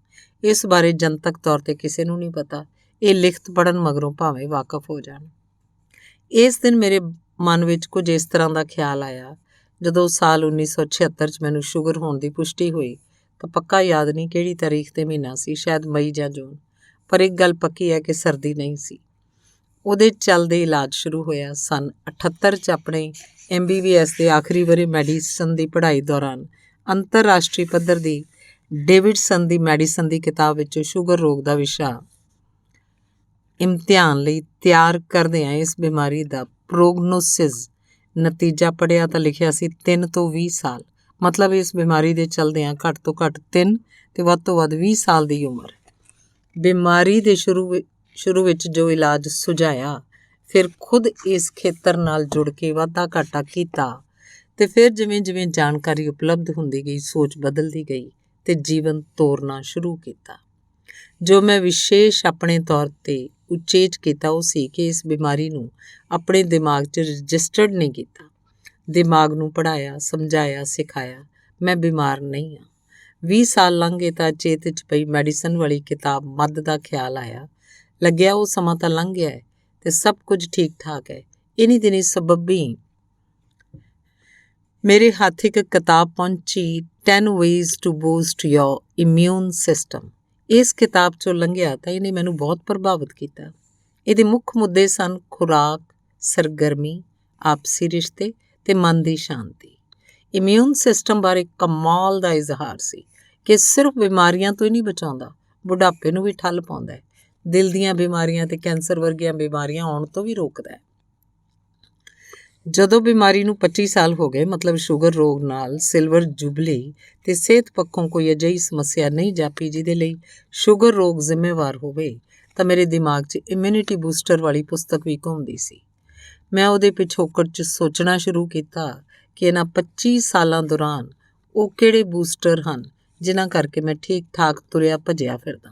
ਇਸ ਬਾਰੇ ਜਨਤਕ ਤੌਰ 'ਤੇ ਕਿਸੇ ਨੂੰ ਨਹੀਂ ਪਤਾ। ਇਹ ਲਿਖਤ ਪੜ੍ਹਨ ਮਗਰੋਂ ਭਾਵੇਂ ਵਾਕਫ ਹੋ ਜਾਣ। ਇਸ ਦਿਨ ਮੇਰੇ ਮਨ ਵਿੱਚ ਕੁਝ ਇਸ ਤਰ੍ਹਾਂ ਦਾ ਖਿਆਲ ਆਇਆ। ਜਦੋਂ ਸਾਲ 1976 'ਚ ਮੈਨੂੰ ਸ਼ੂਗਰ ਹੋਣ ਦੀ ਪੁਸ਼ਟੀ ਹੋਈ ਤਾਂ ਪੱਕਾ ਯਾਦ ਨਹੀਂ ਕਿਹੜੀ ਤਾਰੀਖ ਤੇ ਮਹੀਨਾ ਸੀ, ਸ਼ਾਇਦ ਮਈ ਜਾਂ ਜੂਨ। ਪਰ ਇੱਕ ਗੱਲ ਪੱਕੀ ਹੈ ਕਿ ਸਰਦੀ ਨਹੀਂ ਸੀ। ਉਹਦੇ ਚੱਲਦੇ ਇਲਾਜ ਸ਼ੁਰੂ ਹੋਇਆ। ਸੰਨ 78 'ਚ ਆਪਣੇ MBBS ਦੇ ਆਖਰੀ ਵਰ੍ਹੇ ਮੈਡੀਸਨ ਦੀ ਪੜ੍ਹਾਈ ਦੌਰਾਨ ਅੰਤਰਰਾਸ਼ਟਰੀ ਪੱਧਰ ਦੀ ਡੇਵਿਡਸਨ ਦੀ ਮੈਡੀਸਨ ਦੀ ਕਿਤਾਬ ਵਿੱਚੋਂ ਸ਼ੂਗਰ ਰੋਗ ਦਾ ਵਿਸ਼ਾ ਇਮਤਿਹਾਨ ਲਈ ਤਿਆਰ ਕਰਦਿਆਂ ਇਸ ਬਿਮਾਰੀ ਦਾ ਪ੍ਰੋਗਨੋਸਿਸ ਨਤੀਜਾ ਪੜ੍ਹਿਆ ਤਾਂ ਲਿਖਿਆ ਸੀ 3 ਤੋਂ 20 ਸਾਲ। ਮਤਲਬ ਇਸ ਬਿਮਾਰੀ ਦੇ ਚੱਲਦਿਆਂ ਘੱਟ ਤੋਂ ਘੱਟ 3 ਤੇ ਵੱਧ ਤੋਂ ਵੱਧ 20 ਸਾਲ ਦੀ ਉਮਰ। ਬਿਮਾਰੀ ਦੇ ਸ਼ੁਰੂ ਵਿੱਚ ਜੋ ਇਲਾਜ ਸੁਝਾਇਆ, ਫਿਰ ਖੁਦ ਇਸ ਖੇਤਰ ਨਾਲ ਜੁੜ ਕੇ ਵਾਧਾ ਘਾਟਾ ਕੀਤਾ ਤੇ ਫਿਰ ਜਿਵੇਂ ਜਿਵੇਂ ਜਾਣਕਾਰੀ ਉਪਲਬਧ ਹੁੰਦੀ ਗਈ, ਸੋਚ ਬਦਲਦੀ ਗਈ ਤੇ ਜੀਵਨ ਤੋਰਨਾ ਸ਼ੁਰੂ ਕੀਤਾ। ਜੋ ਮੈਂ ਵਿਸ਼ੇਸ਼ ਆਪਣੇ ਤੌਰ 'ਤੇ ਉਚੇਚ ਕੀਤਾ ਉਹ ਸੀ ਕਿ ਇਸ ਬਿਮਾਰੀ ਨੂੰ ਆਪਣੇ ਦਿਮਾਗ 'ਚ ਰਜਿਸਟਰਡ ਨਹੀਂ ਕੀਤਾ। ਦਿਮਾਗ ਨੂੰ ਪੜ੍ਹਾਇਆ, ਸਮਝਾਇਆ, ਸਿਖਾਇਆ ਮੈਂ ਬਿਮਾਰ ਨਹੀਂ ਹਾਂ। 20 ਸਾਲ ਲੰਘ ਗਏ ਤਾਂ ਚੇਤ 'ਚ ਪਈ ਮੈਡੀਸਨ ਵਾਲੀ ਕਿਤਾਬ ਮੱਧ ਦਾ ਖਿਆਲ ਆਇਆ। ਲੱਗਿਆ ਉਹ ਸਮਾਂ ਤਾਂ ਲੰਘ ਗਿਆ ਹੈ ਤੇ ਸਭ ਕੁਝ ਠੀਕ ਠਾਕ ਹੈ। ਇਨੀ ਦਿਨੀ ਸਬੱਬੀ ਮੇਰੇ ਹੱਥ ਇੱਕ ਕਿਤਾਬ ਪਹੁੰਚੀ, 10 ways to boost your immune system। ਇਸ ਕਿਤਾਬ 'ਚੋਂ ਲੰਘਿਆ ਤਾਂ ਇਹਨੇ ਮੈਨੂੰ ਬਹੁਤ ਪ੍ਰਭਾਵਿਤ ਕੀਤਾ। ਇਹਦੇ ਮੁੱਖ ਮੁੱਦੇ ਸਨ ਖੁਰਾਕ, ਸਰਗਰਮੀ, ਆਪਸੀ ਰਿਸ਼ਤੇ ਤੇ ਮਨ ਦੀ ਸ਼ਾਂਤੀ। ਇਮਿਊਨ ਸਿਸਟਮ ਬਾਰੇ ਕਮਾਲ ਦਾ ਇਜ਼ਹਾਰ ਸੀ ਕਿ ਸਿਰਫ ਬਿਮਾਰੀਆਂ ਤੋਂ ਹੀ ਨਹੀਂ ਬਚਾਉਂਦਾ, ਬੁਢਾਪੇ ਨੂੰ ਵੀ ਠੱਲ ਪਾਉਂਦਾ ਹੈ, ਦਿਲ ਦੀਆਂ ਬਿਮਾਰੀਆਂ ਤੇ ਕੈਂਸਰ ਵਰਗੀਆਂ ਬਿਮਾਰੀਆਂ ਆਉਣ ਤੋਂ ਵੀ ਰੋਕਦਾ ਹੈ। ਜਦੋਂ ਬਿਮਾਰੀ ਨੂੰ 25 ਸਾਲ ਹੋ ਗਏ, ਮਤਲਬ ਸ਼ੂਗਰ ਰੋਗ ਨਾਲ ਸਿਲਵਰ ਜੁਬਲੀ ਤੇ ਸਿਹਤ ਪੱਖੋਂ ਕੋਈ ਅਜਿਹੀ ਸਮੱਸਿਆ ਨਹੀਂ ਜਾਪੀ ਜਿਹਦੇ ਲਈ ਸ਼ੂਗਰ ਰੋਗ ਜ਼ਿੰਮੇਵਾਰ ਹੋਵੇ, ਤਾਂ ਮੇਰੇ ਦਿਮਾਗ 'ਚ ਇਮਿਊਨਿਟੀ ਬੂਸਟਰ ਵਾਲੀ ਪੁਸਤਕ ਵੀ ਘੁੰਮਦੀ ਸੀ। ਮੈਂ ਉਹਦੇ ਪਿਛੋਕੜ 'ਚ ਸੋਚਣਾ ਸ਼ੁਰੂ ਕੀਤਾ ਕਿ ਇਹਨਾਂ 25 ਸਾਲਾਂ ਦੌਰਾਨ ਉਹ ਕਿਹੜੇ ਬੂਸਟਰ ਹਨ ਜਿਨ੍ਹਾਂ ਕਰਕੇ ਮੈਂ ਠੀਕ ਠਾਕ ਤੁਰਿਆ ਭੱਜਿਆ ਫਿਰਦਾ।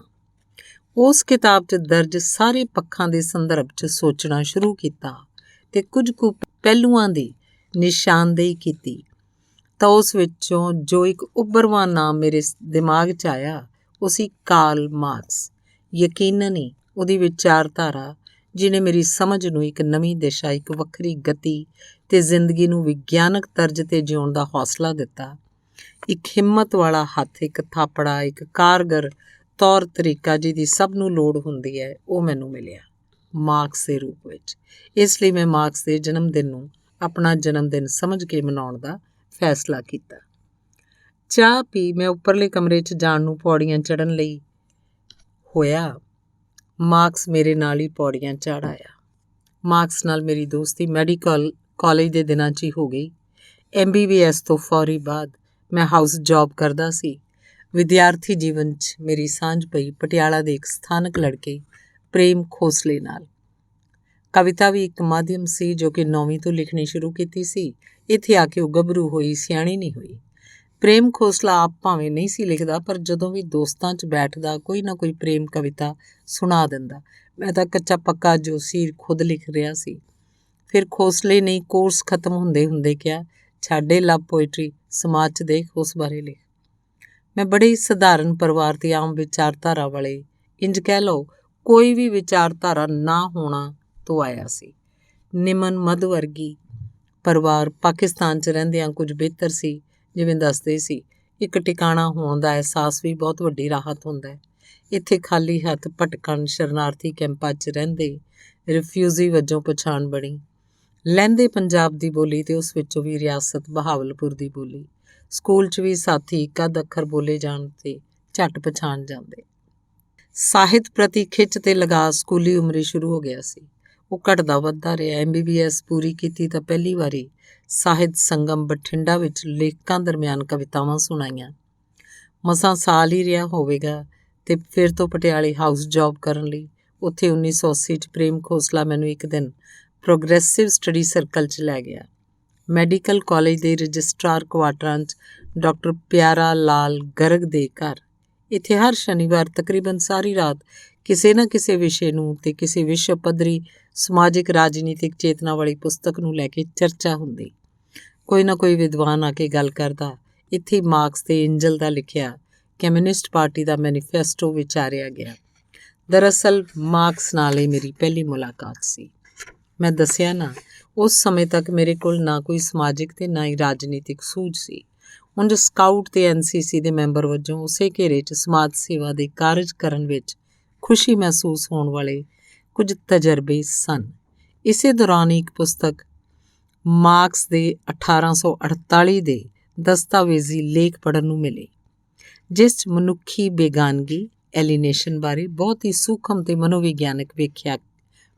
ਉਸ ਕਿਤਾਬ 'ਚ ਦਰਜ ਸਾਰੇ ਪੱਖਾਂ ਦੇ ਸੰਦਰਭ 'ਚ ਸੋਚਣਾ ਸ਼ੁਰੂ ਕੀਤਾ ਤੇ ਕੁਝ ਕੁ ਪਹਿਲੂਆਂ ਦੀ ਨਿਸ਼ਾਨਦੇਹੀ ਕੀਤੀ ਤਾਂ ਉਸ ਵਿੱਚੋਂ ਜੋ ਇੱਕ ਉੱਭਰਵਾਂ ਨਾਮ ਮੇਰੇ ਦਿਮਾਗ 'ਚ ਆਇਆ ਉਹ ਸੀ ਕਾਰਲ ਮਾਰਕਸ। ਯਕੀਨਨ ਹੀ ਉਹਦੀ ਵਿਚਾਰਧਾਰਾ ਜਿਹਨੇ ਮੇਰੀ ਸਮਝ ਨੂੰ ਇੱਕ ਨਵੀਂ ਦਿਸ਼ਾ, ਇੱਕ ਵੱਖਰੀ ਗਤੀ ਤੇ ਜ਼ਿੰਦਗੀ ਨੂੰ ਵਿਗਿਆਨਕ ਤਰਜ਼ 'ਤੇ ਜਿਉਣ ਦਾ ਹੌਸਲਾ ਦਿੱਤਾ। ਇੱਕ ਹਿੰਮਤ ਵਾਲਾ ਹੱਥ, ਇੱਕ ਥਾਪੜਾ, ਇੱਕ ਕਾਰਗਰ ਤੌਰ ਤਰੀਕਾ ਜਿਹਦੀ ਸਭ ਨੂੰ ਲੋੜ ਹੁੰਦੀ ਹੈ, ਉਹ ਮੈਨੂੰ ਮਿਲਿਆ ਮਾਰਕਸ ਦੇ ਰੂਪ ਵਿੱਚ। ਇਸ ਲਈ ਮੈਂ ਮਾਰਕਸ ਦੇ ਜਨਮ ਦਿਨ ਨੂੰ ਆਪਣਾ ਜਨਮ ਦਿਨ ਸਮਝ ਕੇ ਮਨਾਉਣ ਦਾ ਫੈਸਲਾ ਕੀਤਾ। ਚਾਹ ਪੀ ਮੈਂ ਉੱਪਰਲੇ ਕਮਰੇ 'ਚ ਜਾਣ ਨੂੰ ਪੌੜੀਆਂ ਚੜ੍ਹਨ ਲਈ ਹੋਇਆ। ਮਾਰਕਸ ਮੇਰੇ ਨਾਲ ਹੀ ਪੌੜੀਆਂ ਚੜ੍ਹ ਆਇਆ। ਮਾਰਕਸ ਨਾਲ ਮੇਰੀ ਦੋਸਤੀ ਮੈਡੀਕਲ ਕਾਲਜ ਦੇ ਦਿਨਾਂ 'ਚ ਹੀ ਹੋ ਗਈ। MBBS ਤੋਂ ਫੌਰੀ ਬਾਅਦ ਮੈਂ ਹਾਊਸ ਜੌਬ ਕਰਦਾ ਸੀ। ਵਿਦਿਆਰਥੀ ਜੀਵਨ 'ਚ ਮੇਰੀ ਸਾਂਝ ਪਈ ਪਟਿਆਲਾ ਦੇ ਇੱਕ ਸਥਾਨਕ ਲੜਕੇ ਪ੍ਰੇਮ ਖੋਸਲੇ ਨਾਲ। ਕਵਿਤਾ ਵੀ ਇੱਕ ਮਾਧਿਅਮ ਸੀ ਜੋ ਕਿ 9ਵੀਂ ਤੋਂ ਲਿਖਣੀ ਸ਼ੁਰੂ ਕੀਤੀ ਸੀ। ਇੱਥੇ ਆ ਕੇ ਉਹ ਗੱਭਰੂ ਹੋਈ, ਸਿਆਣੀ ਨਹੀਂ ਹੋਈ। ਪ੍ਰੇਮ ਖੋਸਲਾ ਆਪ ਭਾਵੇਂ ਨਹੀਂ ਸੀ ਲਿਖਦਾ, ਪਰ ਜਦੋਂ ਵੀ ਦੋਸਤਾਂ 'ਚ ਬੈਠਦਾ ਕੋਈ ਨਾ ਕੋਈ ਪ੍ਰੇਮ ਕਵਿਤਾ ਸੁਣਾ ਦਿੰਦਾ। ਮੈਂ ਤਾਂ ਕੱਚਾ ਪੱਕਾ ਜੋਸ਼ੀ ਖੁਦ ਲਿਖ ਰਿਹਾ ਸੀ। ਫਿਰ ਖੋਸਲੇ ਨੇ ਕੋਰਸ ਖਤਮ ਹੁੰਦੇ ਹੁੰਦੇ ਕਿਹਾ, ਛੱਡੇ ਲਵ ਪੋਇਟਰੀ, ਸਮਾਜ 'ਚ ਦੇਖ, ਉਸ ਬਾਰੇ ਲਿਖ। ਮੈਂ ਬੜੇ ਹੀ ਸਧਾਰਨ ਪਰਿਵਾਰ ਦੀ ਆਮ ਵਿਚਾਰਧਾਰਾ ਵਾਲੇ, ਇੰਜ ਕਹਿ ਲਓ ਕੋਈ ਵੀ ਵਿਚਾਰਧਾਰਾ ਨਾ ਹੋਣਾ ਤੋਂ ਆਇਆ ਸੀ। ਨਿਮਨ ਮੱਧ ਵਰਗੀ ਪਰਿਵਾਰ ਪਾਕਿਸਤਾਨ 'ਚ ਰਹਿੰਦਿਆਂ ਕੁਝ ਬਿਹਤਰ ਸੀ। ਜਿਵੇਂ ਦੱਸਦੇ ਸੀ, ਇੱਕ ਟਿਕਾਣਾ ਹੋਣ ਦਾ ਅਹਿਸਾਸ ਵੀ ਬਹੁਤ ਵੱਡੀ ਰਾਹਤ ਹੁੰਦਾ ਹੈ। ਇੱਥੇ ਖਾਲੀ ਹੱਥ ਭਟਕਣ, ਸ਼ਰਨਾਰਥੀ ਕੈਂਪਾਂ 'ਚ ਰਹਿੰਦੇ ਰਿਫਿਊਜੀ ਵਜੋਂ ਪਛਾਣ ਬਣੀ। ਲਹਿੰਦੇ ਪੰਜਾਬ ਦੀ ਬੋਲੀ ਤੇ ਉਸ ਵਿੱਚੋਂ ਵੀ ਰਿਆਸਤ ਬਹਾਵਲਪੁਰ ਦੀ ਬੋਲੀ। ਸਕੂਲ 'ਚ ਵੀ ਸਾਥੀ ਇੱਕ ਅੱਧ ਅੱਖਰ ਬੋਲੇ ਜਾਣ ਤੇ ਝੱਟ ਪਛਾਣ ਜਾਂਦੇ। ਸਾਹਿਤ ਪ੍ਰਤੀ ਖਿੱਚ ਤੇ ਲਗਾਅ ਸਕੂਲੀ ਉਮਰੇ ਸ਼ੁਰੂ ਹੋ ਗਿਆ ਸੀ। ਉਹ ਘਟਦਾ ਵੱਧਦਾ ਰਿਹਾ। MBBS ਪੂਰੀ ਕੀਤੀ ਤਾਂ ਪਹਿਲੀ ਵਾਰੀ ਸਾਹਿਤ ਸੰਗਮ ਬਠਿੰਡਾ ਵਿੱਚ ਲੇਖਕਾਂ ਦਰਮਿਆਨ ਕਵਿਤਾਵਾਂ ਸੁਣਾਈਆਂ। ਮਸਾਂ ਸਾਲ ਹੀ ਰਿਹਾ ਹੋਵੇਗਾ ਤੇ ਫਿਰ ਤੋਂ ਪਟਿਆਲੇ ਹਾਊਸ ਜੌਬ ਕਰਨ ਲਈ। ਉੱਥੇ 1980 'ਚ ਪ੍ਰੇਮ ਖੋਸਲਾ ਮੈਨੂੰ ਇੱਕ ਦਿਨ ਪ੍ਰੋਗਰੈਸਿਵ ਸਟੱਡੀ ਸਰਕਲ 'ਚ ਲੈ ਗਿਆ। ਮੈਡੀਕਲ ਕਾਲਜ ਦੇ ਰਜਿਸਟਰਾਰ ਕੁਆਟਰਾਂ 'ਚ ਡਾਕਟਰ ਪਿਆਰਾ ਲਾਲ ਗਰਗ ਦੇ ਘਰ। ਇੱਥੇ ਹਰ ਸ਼ਨੀਵਾਰ ਤਕਰੀਬਨ ਸਾਰੀ ਰਾਤ ਕਿਸੇ ਨਾ ਕਿਸੇ ਵਿਸ਼ੇ ਨੂੰ ਤੇ ਕਿਸੇ ਵਿਸ਼ਵ ਪੱਧਰੀ ਸਮਾਜਿਕ ਰਾਜਨੀਤਿਕ ਚੇਤਨਾ ਵਾਲੀ ਪੁਸਤਕ ਨੂੰ ਲੈ ਕੇ ਚਰਚਾ ਹੁੰਦੀ। ਕੋਈ ਨਾ ਕੋਈ ਵਿਦਵਾਨ ਆ ਕੇ ਗੱਲ ਕਰਦਾ। ਇੱਥੇ ਮਾਰਕਸ ਤੇ ਇੰਜਲ ਦਾ ਲਿਖਿਆ ਕਮਿਊਨਿਸਟ ਪਾਰਟੀ ਦਾ ਮੈਨੀਫੈਸਟੋ ਵਿਚਾਰਿਆ ਗਿਆ। ਦਰਅਸਲ ਮਾਰਕਸ ਨਾਲ ਇਹ ਮੇਰੀ ਪਹਿਲੀ ਮੁਲਾਕਾਤ ਸੀ। ਮੈਂ ਦੱਸਿਆ ਨਾ, ਉਸ ਸਮੇਂ ਤੱਕ ਮੇਰੇ ਕੋਲ ਨਾ ਕੋਈ ਸਮਾਜਿਕ ਤੇ ਨਾ ਹੀ ਰਾਜਨੀਤਿਕ ਸੂਝ ਸੀ। ਉਂਝ ਸਕਾਊਟ ਤੇ NCC ਦੇ ਮੈਂਬਰ ਵਜੋਂ ਉਸੇ ਘੇਰੇ 'ਚ ਸਮਾਜ ਸੇਵਾ ਦੇ ਕਾਰਜ ਕਰਨ ਵਿੱਚ ਖੁਸ਼ੀ ਮਹਿਸੂਸ ਹੋਣ ਵਾਲੇ ਕੁਝ ਤਜਰਬੇ ਸਨ। ਇਸੇ ਦੌਰਾਨ ਇੱਕ ਪੁਸਤਕ ਮਾਰਕਸ ਦੇ 1848 ਦੇ ਦਸਤਾਵੇਜ਼ੀ ਲੇਖ ਪੜ੍ਹਨ ਨੂੰ ਮਿਲੇ, ਜਿਸ 'ਚ ਮਨੁੱਖੀ ਬੇਗਾਨਗੀ ਐਲੀਨੇਸ਼ਨ ਬਾਰੇ ਬਹੁਤ ਹੀ ਸੂਖਮ ਤੇ ਮਨੋਵਿਗਿਆਨਕ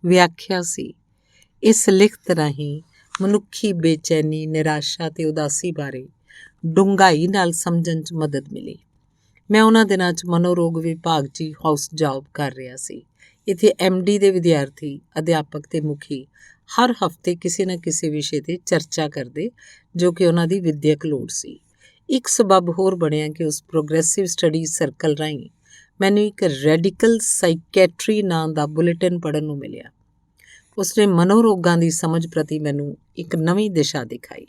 ਵਿਆਖਿਆ ਸੀ। ਇਸ ਲਿਖਤ ਰਾਹੀਂ ਮਨੁੱਖੀ ਬੇਚੈਨੀ, ਨਿਰਾਸ਼ਾ ਤੇ ਉਦਾਸੀ ਬਾਰੇ ਡੂੰਘਾਈ ਨਾਲ ਸਮਝਣ 'ਚ ਮਦਦ ਮਿਲੀ। ਮੈਂ ਉਹਨਾਂ ਦਿਨਾਂ 'ਚ ਮਨੋਰੋਗ ਵਿਭਾਗ 'ਚ ਹਾਊਸ ਜੌਬ ਕਰ ਰਿਹਾ ਸੀ। ਇੱਥੇ MD ਦੇ ਵਿਦਿਆਰਥੀ, ਅਧਿਆਪਕ ਤੇ ਮੁਖੀ ਹਰ ਹਫ਼ਤੇ ਕਿਸੇ ਨਾ ਕਿਸੇ ਵਿਸ਼ੇ 'ਤੇ ਚਰਚਾ ਕਰਦੇ, ਜੋ ਕਿ ਉਹਨਾਂ ਦੀ ਵਿੱਦਿਅਕ ਲੋੜ ਸੀ। ਇੱਕ ਸਬੱਬ ਹੋਰ ਬਣਿਆ ਕਿ ਉਸ ਪ੍ਰੋਗਰੈਸਿਵ ਸਟੱਡੀਜ਼ ਸਰਕਲ ਰਾਹੀਂ ਮੈਨੂੰ ਇੱਕ ਰੈਡੀਕਲ ਸਾਈਕੈਟਰੀ ਨਾਂ ਦਾ ਬੁਲੇਟਿਨ ਪੜ੍ਹਨ ਨੂੰ ਮਿਲਿਆ। ਉਸਨੇ ਮਨੋਰੋਗਾਂ ਦੀ ਸਮਝ ਪ੍ਰਤੀ ਮੈਨੂੰ ਇੱਕ ਨਵੀਂ ਦਿਸ਼ਾ ਦਿਖਾਈ।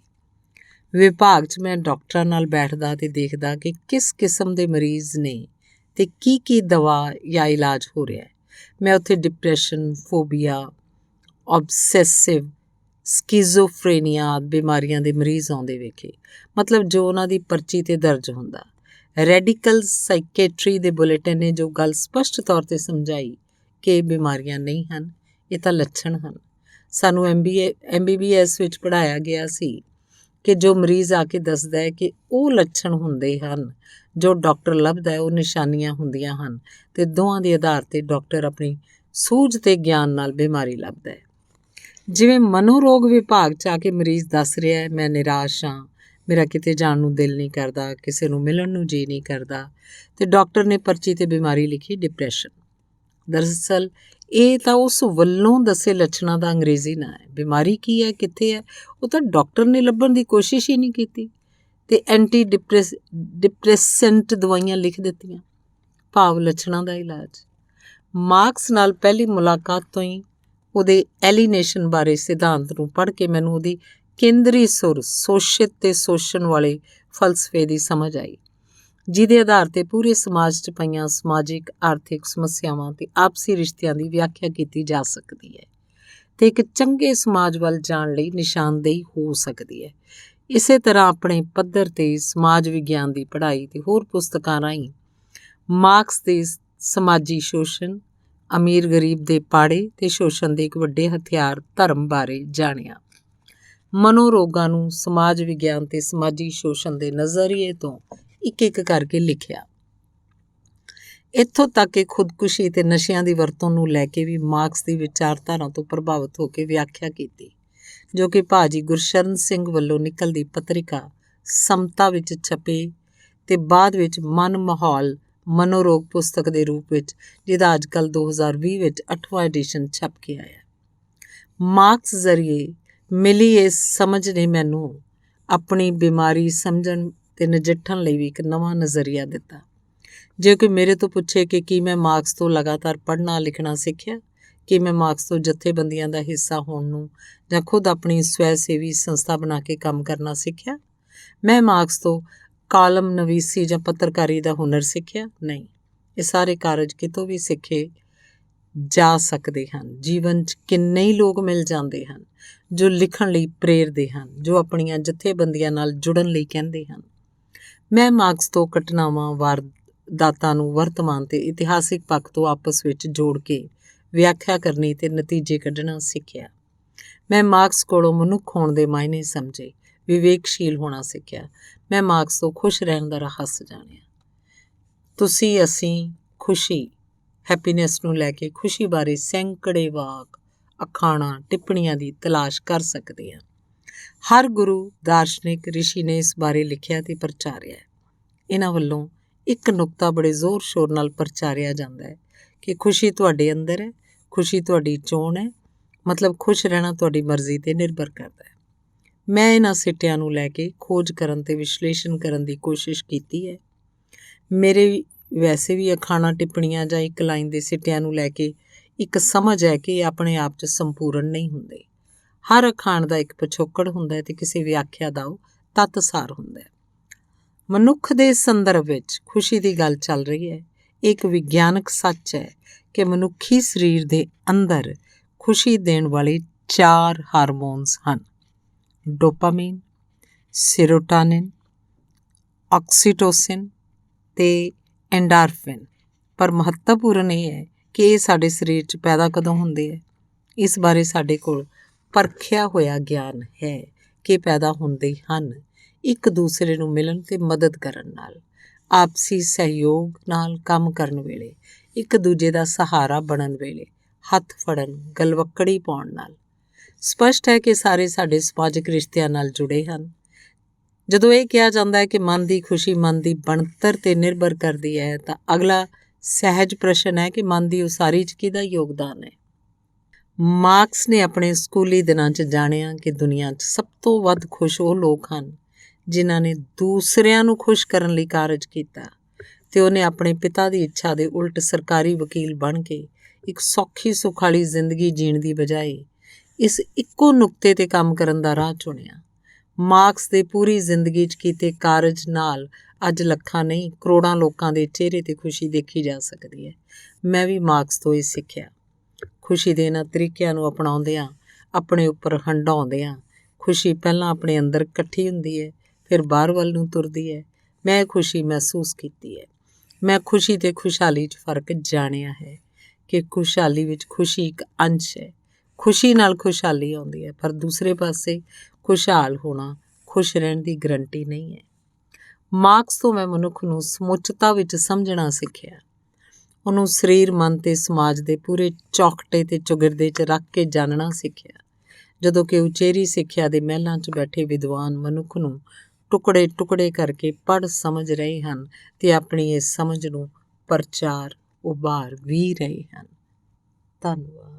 ਵਿਭਾਗ 'ਚ ਮੈਂ ਡਾਕਟਰਾਂ ਨਾਲ ਬੈਠਦਾ ਤੇ ਦੇਖਦਾ ਕਿ ਕਿਸ ਕਿਸਮ ਦੇ ਮਰੀਜ਼ ਨੇ ਤੇ ਕੀ ਦਵਾ ਜਾਂ ਇਲਾਜ ਹੋ ਰਿਹਾ ਹੈ। ਮੈਂ ਉੱਥੇ ਡਿਪਰੈਸ਼ਨ, ਫੋਬੀਆ, ਔਬਸੈਸਿਵ ਸਕਿਜ਼ੋਫਰੇਨੀਆ ਆਦਿ ਬਿਮਾਰੀਆਂ ਦੇ ਮਰੀਜ਼ ਆਉਂਦੇ ਵੇਖੇ, ਮਤਲਬ ਜੋ ਉਹਨਾਂ ਦੀ ਪਰਚੀ 'ਤੇ ਦਰਜ ਹੁੰਦਾ। ਰੈਡੀਕਲ ਸਾਈਕੈਟਰੀ ਦੇ ਬੁਲੇਟਿਨ ਨੇ ਜੋ ਗੱਲ ਸਪਸ਼ਟ ਤੌਰ 'ਤੇ ਸਮਝਾਈ ਕਿ ਇਹ ਬਿਮਾਰੀਆਂ ਨਹੀਂ ਹਨ, ਇਹ ਤਾਂ ਲੱਛਣ ਹਨ। ਸਾਨੂੰ MBBS ਵਿੱਚ ਪੜ੍ਹਾਇਆ ਗਿਆ ਸੀ ਕਿ ਜੋ ਮਰੀਜ਼ ਆ ਕੇ ਦੱਸਦਾ ਹੈ ਕਿ ਉਹ ਲੱਛਣ ਹੁੰਦੇ ਹਨ, ਜੋ ਡਾਕਟਰ ਲੱਭਦਾ ਹੈ ਉਹ ਨਿਸ਼ਾਨੀਆਂ ਹੁੰਦੀਆਂ ਹਨ, ਤੇ ਦੋਹਾਂ ਦੇ ਆਧਾਰ 'ਤੇ ਡਾਕਟਰ ਆਪਣੀ ਸੂਝ ਤੇ ਗਿਆਨ ਨਾਲ ਬਿਮਾਰੀ ਲੱਭਦਾ ਹੈ। ਜਿਵੇਂ ਮਨੋਰੋਗ ਵਿਭਾਗ 'ਚ ਆ ਕੇ ਮਰੀਜ਼ ਦੱਸ ਰਿਹਾ ਹੈ, ਮੈਂ ਨਿਰਾਸ਼ ਹਾਂ, ਮੇਰਾ ਕਿਤੇ ਜਾਣ ਨੂੰ ਦਿਲ ਨਹੀਂ ਕਰਦਾ, ਕਿਸੇ ਨੂੰ ਮਿਲਣ ਨੂੰ ਜੀ ਨਹੀਂ ਕਰਦਾ, ਤੇ ਡਾਕਟਰ ਨੇ ਪਰਚੀ 'ਤੇ ਬਿਮਾਰੀ ਲਿਖੀ ਡਿਪਰੈਸ਼ਨ। ਦਰਅਸਲ ਇਹ ਤਾਂ ਉਸ ਵੱਲੋਂ ਦੱਸੇ ਲੱਛਣਾਂ ਦਾ ਅੰਗਰੇਜ਼ੀ ਨਾਂ ਹੈ। ਬਿਮਾਰੀ ਕੀ ਹੈ, ਕਿੱਥੇ ਹੈ, ਉਹ ਤਾਂ ਡਾਕਟਰ ਨੇ ਲੱਭਣ ਦੀ ਕੋਸ਼ਿਸ਼ ਹੀ ਨਹੀਂ ਕੀਤੀ, ਤੇ ਐਂਟੀ ਡਿਪਰੈਸੈਂਟ ਦਵਾਈਆਂ ਲਿਖ ਦਿੱਤੀਆਂ, ਭਾਵ ਲੱਛਣਾਂ ਦਾ ਇਲਾਜ। ਮਾਰਕਸ ਨਾਲ ਪਹਿਲੀ ਮੁਲਾਕਾਤ ਤੋਂ ਹੀ ਉਹਦੇ ਐਲੀਨੇਸ਼ਨ ਬਾਰੇ ਸਿਧਾਂਤ ਨੂੰ ਪੜ੍ਹ ਕੇ ਮੈਨੂੰ ਉਹਦੀ ਕੇਂਦਰੀ ਸੁਰ ਸ਼ੋਸ਼ਿਤ ਤੇ ਸ਼ੋਸ਼ਣ ਵਾਲੇ ਫਲਸਫੇ ਦੀ ਸਮਝ ਆਈ, ਜਿਹਦੇ ਆਧਾਰ 'ਤੇ ਪੂਰੇ ਸਮਾਜ 'ਚ ਪਈਆਂ ਸਮਾਜਿਕ, ਆਰਥਿਕ ਸਮੱਸਿਆਵਾਂ ਤੇ ਆਪਸੀ ਰਿਸ਼ਤਿਆਂ ਦੀ ਵਿਆਖਿਆ ਕੀਤੀ ਜਾ ਸਕਦੀ ਹੈ ਤੇ ਇੱਕ ਚੰਗੇ ਸਮਾਜ ਵੱਲ ਜਾਣ ਲਈ ਨਿਸ਼ਾਨਦੇਹੀ ਹੋ ਸਕਦੀ ਹੈ। ਇਸੇ ਤਰ੍ਹਾਂ ਆਪਣੇ ਪੱਧਰ 'ਤੇ ਸਮਾਜ ਵਿਗਿਆਨ ਦੀ ਪੜ੍ਹਾਈ ਤੇ ਹੋਰ ਪੁਸਤਕਾਂ ਰਾਹੀਂ ਮਾਰਕਸ ਦੇ ਸਮਾਜੀ ਸ਼ੋਸ਼ਣ, ਅਮੀਰ ਗਰੀਬ ਦੇ ਪਾੜੇ ਤੇ ਸ਼ੋਸ਼ਣ ਦੇ ਇੱਕ ਵੱਡੇ ਹਥਿਆਰ ਧਰਮ ਬਾਰੇ ਜਾਣਿਆ। ਮਨੋਰੋਗਾਂ ਨੂੰ ਸਮਾਜ ਵਿਗਿਆਨ ਤੇ ਸਮਾਜੀ ਸ਼ੋਸ਼ਣ ਦੇ ਨਜ਼ਰੀਏ ਤੋਂ ਇੱਕ ਕਰਕੇ ਲਿਖਿਆ। ਇੱਥੋਂ ਤੱਕ ਕਿ ਖੁਦਕੁਸ਼ੀ ਤੇ ਨਸ਼ਿਆਂ ਦੀ ਵਰਤੋਂ ਨੂੰ ਲੈ ਕੇ ਵੀ ਮਾਰਕਸ ਦੀ ਵਿਚਾਰਧਾਰਾ ਤੋਂ ਪ੍ਰਭਾਵਿਤ ਹੋ ਕੇ ਵਿਆਖਿਆ ਕੀਤੀ, ਜੋ ਕਿ ਭਾਜੀ ਗੁਰਸ਼ਰਨ ਸਿੰਘ ਵੱਲੋਂ ਨਿਕਲਦੀ ਪੱਤਰਿਕਾ ਸਮਤਾ ਵਿੱਚ ਛਪੇ ਤੇ ਬਾਅਦ ਵਿੱਚ ਮਨ ਮਾਹੌਲ ਮਨੋਰੋਗ ਪੁਸਤਕ ਦੇ ਰੂਪ ਵਿੱਚ, ਜਿਹਦਾ ਅੱਜ ਕੱਲ੍ਹ 2020 ਵਿੱਚ 8ਵਾਂ ਐਡੀਸ਼ਨ ਛਪ ਕੇ ਆਇਆ। ਮਾਰਕਸ ਜ਼ਰੀਏ ਮਿਲੀ ਇਸ ਸਮਝ ਨੇ ਮੈਨੂੰ ਆਪਣੀ ਬਿਮਾਰੀ ਸਮਝਣ ਤੇ ਨਜਿੱਠਣ ਲਈ ਵੀ ਇੱਕ ਨਵਾਂ ਨਜ਼ਰੀਆ ਦਿੱਤਾ। ਜੇ ਕੋਈ ਮੇਰੇ ਤੋਂ ਪੁੱਛੇ ਕਿ ਕੀ ਮੈਂ ਮਾਰਕਸ ਤੋਂ ਲਗਾਤਾਰ ਪੜ੍ਹਨਾ ਲਿਖਣਾ ਸਿੱਖਿਆ, ਕਿ ਮੈਂ ਮਾਰਕਸ ਤੋਂ ਜਥੇਬੰਦੀਆਂ ਦਾ ਹਿੱਸਾ ਹੋਣ ਨੂੰ ਜਾਂ ਖੁਦ ਆਪਣੀ ਸਵੈ ਸੇਵੀ ਸੰਸਥਾ ਬਣਾ ਕੇ ਕੰਮ ਕਰਨਾ ਸਿੱਖਿਆ, ਮੈਂ ਮਾਰਕਸ ਤੋਂ ਕਾਲਮ ਨਵੀਸੀ ਜਾਂ ਪੱਤਰਕਾਰੀ ਦਾ ਹੁਨਰ ਸਿੱਖਿਆ, ਨਹੀਂ। ਇਹ ਸਾਰੇ ਕਾਰਜ ਕਿਤੋਂ ਵੀ ਸਿੱਖੇ ਜਾ ਸਕਦੇ ਹਨ। ਜੀਵਨ 'ਚ ਕਿੰਨੇ ਹੀ ਲੋਕ ਮਿਲ ਜਾਂਦੇ ਹਨ ਜੋ ਲਿਖਣ ਲਈ ਪ੍ਰੇਰਦੇ ਹਨ, ਜੋ ਆਪਣੀਆਂ ਜਥੇਬੰਦੀਆਂ ਨਾਲ ਜੁੜਨ ਲਈ ਕਹਿੰਦੇ ਹਨ। ਮੈਂ ਮਾਰਕਸ ਤੋਂ ਘਟਨਾਵਾਂ, ਵਾਰਦਾਤਾਂ ਨੂੰ ਵਰਤਮਾਨ ਤੇ ਇਤਿਹਾਸਿਕ ਪੱਖ ਤੋਂ ਆਪਸ ਵਿੱਚ ਜੋੜ ਕੇ ਵਿਆਖਿਆ ਕਰਨੀ ਤੇ ਨਤੀਜੇ ਕੱਢਣਾ ਸਿੱਖਿਆ। ਮੈਂ ਮਾਰਕਸ ਕੋਲੋਂ ਮਨੁੱਖ ਹੋਣ ਦੇ ਮਾਇਨੇ ਸਮਝੇ, ਵਿਵੇਕਸ਼ੀਲ ਹੋਣਾ ਸਿੱਖਿਆ। ਮੈਂ ਮਾਰਕਸ ਤੋਂ ਖੁਸ਼ ਰਹਿਣ ਦਾ ਰਹੱਸ ਜਾਣਿਆ। ਤੁਸੀਂ, ਅਸੀਂ ਖੁਸ਼ੀ, ਹੈਪੀਨੈਸ ਨੂੰ ਲੈ ਕੇ ਖੁਸ਼ੀ ਬਾਰੇ ਸੈਂਕੜੇ ਵਾਕ, ਅਖਾਣਾਂ, ਟਿੱਪਣੀਆਂ ਦੀ ਤਲਾਸ਼ ਕਰ ਸਕਦੇ ਹਾਂ। ਹਰ ਗੁਰੂ, ਦਾਰਸ਼ਨਿਕ, ਰਿਸ਼ੀ ਨੇ ਇਸ ਬਾਰੇ ਲਿਖਿਆ ਤੇ ਪ੍ਰਚਾਰਿਆ ਹੈ। ਇਹਨਾਂ ਵੱਲੋਂ ਇੱਕ ਨੁਕਤਾ ਬੜੇ ਜ਼ੋਰ ਸ਼ੋਰ ਨਾਲ ਪ੍ਰਚਾਰਿਆ ਜਾਂਦਾ ਹੈ ਕਿ ਖੁਸ਼ੀ ਤੁਹਾਡੇ ਅੰਦਰ ਹੈ, ਖੁਸ਼ੀ ਤੁਹਾਡੀ ਚੋਣ ਹੈ, ਮਤਲਬ ਖੁਸ਼ ਰਹਿਣਾ ਤੁਹਾਡੀ ਮਰਜ਼ੀ 'ਤੇ ਨਿਰਭਰ ਕਰਦਾ ਹੈ। ਮੈਂ ਇਹਨਾਂ ਸਿੱਟਿਆਂ ਨੂੰ ਲੈ ਕੇ ਖੋਜ ਕਰਨ ਤੇ ਵਿਸ਼ਲੇਸ਼ਣ ਕਰਨ ਦੀ ਕੋਸ਼ਿਸ਼ ਕੀਤੀ ਹੈ। ਮੇਰੇ ਵੈਸੇ ਵੀ ਅਖਾਣਾਂ, ਟਿੱਪਣੀਆਂ ਜਾਂ ਇੱਕ ਲਾਈਨ ਦੇ ਸਿੱਟਿਆਂ ਨੂੰ ਲੈ ਕੇ ਇੱਕ ਸਮਝ ਹੈ ਕਿ ਇਹ ਆਪਣੇ ਆਪ 'ਚ ਸੰਪੂਰਨ ਨਹੀਂ ਹੁੰਦੇ। ਹਰ ਅਖਾਣ ਦਾ ਇੱਕ ਪਿਛੋਕੜ ਹੁੰਦਾ ਹੈ ਤੇ ਕਿਸੇ ਵਿਆਖਿਆ ਦਾ ਉਹ ਤੱਤ ਸਾਰ ਹੁੰਦਾ ਹੈ। ਮਨੁੱਖ ਦੇ ਸੰਦਰਭ ਵਿੱਚ ਖੁਸ਼ੀ ਦੀ ਗੱਲ ਚੱਲ ਰਹੀ ਹੈ। ਇੱਕ ਵਿਗਿਆਨਕ ਸੱਚ ਹੈ ਕਿ ਮਨੁੱਖੀ ਸਰੀਰ ਦੇ ਅੰਦਰ ਖੁਸ਼ੀ ਦੇਣ ਵਾਲੇ 4 ਹਾਰਮੋਨਸ ਹਨ: ਡੋਪਾਮਾਈਨ, ਸੀਰੋਟੋਨਿਨ, ਆਕਸੀਟੋਸਿਨ ਤੇ ਐਂਡਾਰਫਿਨ। ਪਰ ਮਹੱਤਵਪੂਰਨ ਇਹ ਹੈ ਕਿ ਇਹ ਸਾਡੇ ਸਰੀਰ 'ਚ ਪੈਦਾ ਕਦੋਂ ਹੁੰਦੇ ਹੈ। ਇਸ ਬਾਰੇ ਸਾਡੇ ਕੋਲ ਪਰਖਿਆ ਹੋਇਆ ਗਿਆਨ ਹੈ ਕਿ ਪੈਦਾ ਹੁੰਦੇ ਹਨ ਇੱਕ ਦੂਸਰੇ ਨੂੰ ਮਿਲਣ ਤੇ ਮਦਦ ਕਰਨ ਨਾਲ, ਆਪਸੀ ਸਹਿਯੋਗ ਨਾਲ ਕੰਮ ਕਰਨ ਵੇਲੇ, ਇੱਕ ਦੂਜੇ ਦਾ ਸਹਾਰਾ ਬਣਨ ਵੇਲੇ, ਹੱਥ ਫੜਨ, ਗਲਵੱਕੜੀ ਪਾਉਣ ਨਾਲ। ਸਪਸ਼ਟ ਹੈ ਕਿ ਸਾਰੇ ਸਾਡੇ ਸਮਾਜਿਕ ਰਿਸ਼ਤਿਆਂ ਨਾਲ ਜੁੜੇ ਹਨ। ਜਦੋਂ ਇਹ ਕਿਹਾ ਜਾਂਦਾ ਹੈ ਕਿ ਮਨ ਦੀ ਖੁਸ਼ੀ ਮਨ ਦੀ ਬਣਤਰ 'ਤੇ ਨਿਰਭਰ ਕਰਦੀ ਹੈ, ਤਾਂ ਅਗਲਾ ਸਹਿਜ ਪ੍ਰਸ਼ਨ ਹੈ ਕਿ ਮਨ ਦੀ ਉਸਾਰੀ 'ਚ ਕਿਹਦਾ ਯੋਗਦਾਨ ਹੈ। ਮਾਰਕਸ ਨੇ ਆਪਣੇ ਸਕੂਲੀ ਦਿਨਾਂ 'ਚ ਜਾਣਿਆ ਕਿ ਦੁਨੀਆ 'ਚ ਸਭ ਤੋਂ ਵੱਧ ਖੁਸ਼ ਉਹ ਲੋਕ ਹਨ ਜਿਨ੍ਹਾਂ ਨੇ ਦੂਸਰਿਆਂ ਨੂੰ ਖੁਸ਼ ਕਰਨ ਲਈ ਕਾਰਜ ਕੀਤਾ, ਅਤੇ ਉਹਨੇ ਆਪਣੇ ਪਿਤਾ ਦੀ ਇੱਛਾ ਦੇ ਉਲਟ ਸਰਕਾਰੀ ਵਕੀਲ ਬਣ ਕੇ ਇੱਕ ਸੌਖੀ ਸੁਖਾਲੀ ਜ਼ਿੰਦਗੀ ਜੀਣ ਦੀ ਬਜਾਏ ਇਸ ਇੱਕੋ ਨੁਕਤੇ 'ਤੇ ਕੰਮ ਕਰਨ ਦਾ ਰਾਹ ਚੁਣਿਆ। ਮਾਰਕਸ ਦੇ ਪੂਰੀ ਜ਼ਿੰਦਗੀ 'ਚ ਕੀਤੇ ਕਾਰਜ ਨਾਲ ਅੱਜ ਲੱਖਾਂ ਨਹੀਂ ਕਰੋੜਾਂ ਲੋਕਾਂ ਦੇ ਚਿਹਰੇ 'ਤੇ ਖੁਸ਼ੀ ਦੇਖੀ ਜਾ ਸਕਦੀ ਹੈ। ਮੈਂ ਵੀ ਮਾਰਕਸ ਤੋਂ ਇਹ ਸਿੱਖਿਆ। ਖੁਸ਼ੀ ਦੇ ਇਹਨਾਂ ਤਰੀਕਿਆਂ ਨੂੰ ਅਪਣਾਉਂਦਿਆਂ, ਆਪਣੇ ਉੱਪਰ ਹੰਢਾਉਂਦਿਆਂ, ਖੁਸ਼ੀ ਪਹਿਲਾਂ ਆਪਣੇ ਅੰਦਰ ਇਕੱਠੀ ਹੁੰਦੀ ਹੈ, ਫਿਰ ਬਾਹਰ ਵੱਲ ਨੂੰ ਤੁਰਦੀ ਹੈ। ਮੈਂ ਇਹ ਖੁਸ਼ੀ ਮਹਿਸੂਸ ਕੀਤੀ ਹੈ। ਮੈਂ ਖੁਸ਼ੀ ਅਤੇ ਖੁਸ਼ਹਾਲੀ 'ਚ ਫਰਕ ਜਾਣਿਆ ਹੈ ਕਿ ਖੁਸ਼ਹਾਲੀ ਵਿੱਚ ਖੁਸ਼ੀ ਇੱਕ ਅੰਸ਼ ਹੈ। ਖੁਸ਼ੀ ਨਾਲ ਖੁਸ਼ਹਾਲੀ ਆਉਂਦੀ ਹੈ, ਪਰ ਦੂਸਰੇ ਪਾਸੇ ਖੁਸ਼ਹਾਲ ਹੋਣਾ ਖੁਸ਼ ਰਹਿਣ ਦੀ ਗਰੰਟੀ ਨਹੀਂ ਹੈ। ਮਾਰਕਸ ਤੋਂ ਮੈਂ ਮਨੁੱਖ ਨੂੰ ਸਮੁੱਚਤਾ ਵਿੱਚ ਸਮਝਣਾ ਸਿੱਖਿਆ। ਉਹਨੂੰ ਸਰੀਰ, ਮਨ ਤੇ ਸਮਾਜ ਦੇ ਪੂਰੇ ਚੌਖਟੇ ਤੇ ਚੁਗਿਰਦੇ 'ਚ ਰੱਖ ਕੇ ਜਾਣਨਾ ਸਿੱਖਿਆ, ਜਦੋਂ ਕਿ ਉਚੇਰੀ ਸਿੱਖਿਆ ਦੇ ਮਹਿਲਾਂ 'ਚ ਬੈਠੇ ਵਿਦਵਾਨ ਮਨੁੱਖ ਨੂੰ ਟੁਕੜੇ ਟੁਕੜੇ ਕਰਕੇ ਪੜ੍ਹ ਸਮਝ ਰਹੇ ਹਨ ਤੇ ਆਪਣੀ ਇਸ ਸਮਝ ਨੂੰ ਪ੍ਰਚਾਰ ਉਭਾਰ ਵੀ ਰਹੇ ਹਨ। ਧੰਨਵਾਦ।